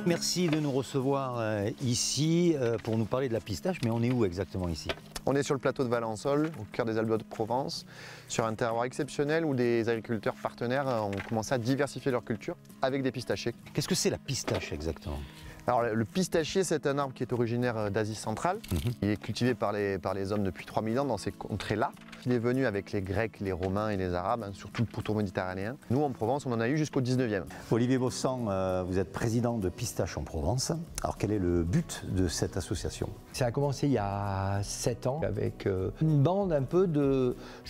Merci de nous recevoir ici pour nous parler de la pistache, mais on est où exactement ici? On est sur le plateau de Valensole, au cœur des Alpes de Provence, sur un terroir exceptionnel où des agriculteurs partenaires ont commencé à diversifier leur culture avec des pistachers. Qu'est-ce que c'est la pistache exactement? Alors le pistachier, c'est un arbre qui est originaire d'Asie centrale. Il est cultivé par les hommes depuis 3000 ans dans ces contrées-là. Il est venu avec les Grecs, les Romains et les Arabes, surtout le pourtour méditerranéen. Nous, en Provence, on en a eu jusqu'au 19e. Olivier Bossan, vous êtes président de Pistache en Provence. Alors quel est le but de cette association? Ça a commencé il y a 7 ans avec une bande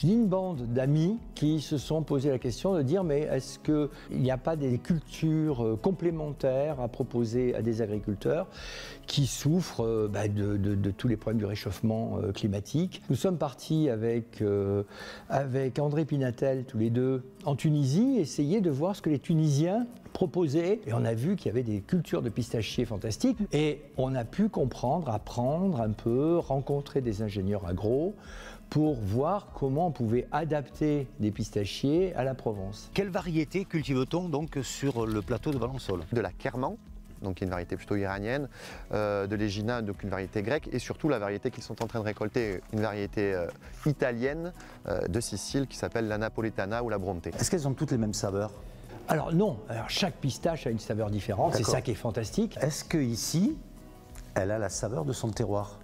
une bande d'amis qui se sont posé la question de dire mais est-ce qu'il n'y a pas des cultures complémentaires à proposer à des agriculteurs qui souffrent de tous les problèmes du réchauffement climatique. Nous sommes partis avec André Pinatel, tous les deux, en Tunisie, essayer de voir ce que les Tunisiens proposaient. Et on a vu qu'il y avait des cultures de pistachiers fantastiques. Et on a pu comprendre, apprendre un peu, rencontrer des ingénieurs agro pour voir comment on pouvait adapter des pistachiers à la Provence. Quelle variété cultive-t-on donc sur le plateau de Valensole? De la Kerman, donc qui est une variété plutôt iranienne, de l'Egina, donc une variété grecque, et surtout la variété qu'ils sont en train de récolter, une variété italienne de Sicile qui s'appelle la Napoletana ou la Bronte. Est-ce qu'elles ont toutes les mêmes saveurs? Alors non, chaque pistache a une saveur différente, c'est ça qui est fantastique. Est-ce que ici, elle a la saveur de son terroir?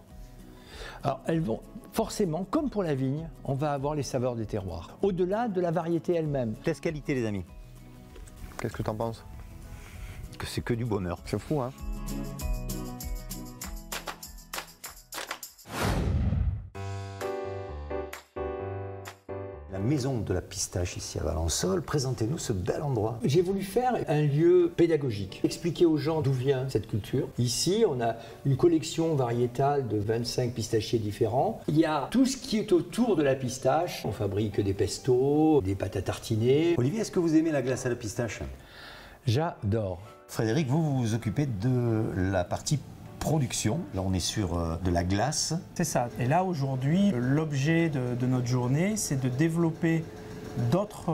Alors elles vont forcément, comme pour la vigne, on va avoir les saveurs des terroirs, au-delà de la variété elle-même. Test qualité les amis. Qu'est-ce que tu en penses? Que c'est que du bonheur. C'est fou, hein? La maison de la pistache ici à Valensole, présentez-nous ce bel endroit. J'ai voulu faire un lieu pédagogique, expliquer aux gens d'où vient cette culture. Ici, on a une collection variétale de 25 pistachiers différents. Il y a tout ce qui est autour de la pistache. On fabrique des pestos, des pâtes à tartiner. Olivier, est-ce que vous aimez la glace à la pistache? J'adore. Frédéric, vous vous occupez de la partie production. Là, on est sur de la glace. C'est ça. Et là, aujourd'hui, l'objet de notre journée, c'est de développer d'autres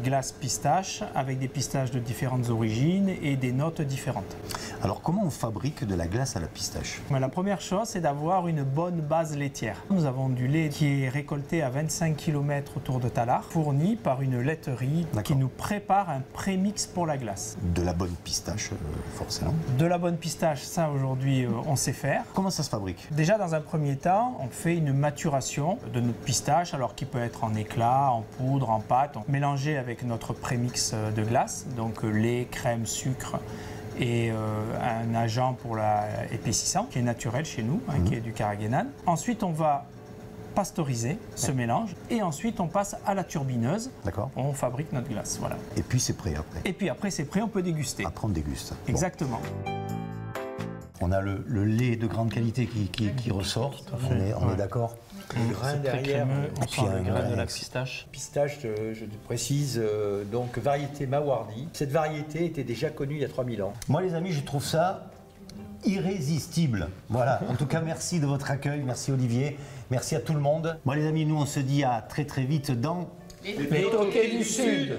glaces pistaches avec des pistaches de différentes origines et des notes différentes. Alors, comment on fabrique de la glace à la pistache? La première chose, c'est d'avoir une bonne base laitière. Nous avons du lait qui est récolté à 25 km autour de Tallard, fourni par une laiterie qui nous prépare un prémix pour la glace. De la bonne pistache, forcément. De la bonne pistache, ça aujourd'hui, on sait faire. Comment ça se fabrique? Déjà, dans un premier temps, on fait une maturation de notre pistache, alors qui peut être en éclat, en poudre, en pâte, mélangé avec notre prémix de glace, donc lait, crème, sucre et un agent pour l'épaississant qui est naturel chez nous, qui est du Caragénane. Ensuite, on va pasteuriser ce mélange et ensuite on passe à la turbineuse. D'accord. On fabrique notre glace, voilà. Et puis c'est prêt après. Et puis après c'est prêt, on peut déguster. Après on déguste. Exactement. Bon. On a le lait de grande qualité qui ressort. On est d'accord. Le grain derrière, on sent le grain de la pistache. Pistache, je te précise, donc variété Mawardi. Cette variété était déjà connue il y a 3000 ans. Moi les amis, je trouve ça irrésistible. Voilà, en tout cas merci de votre accueil, merci Olivier, merci à tout le monde. Moi les amis, nous on se dit à très très vite dans Les Toqués du Sud.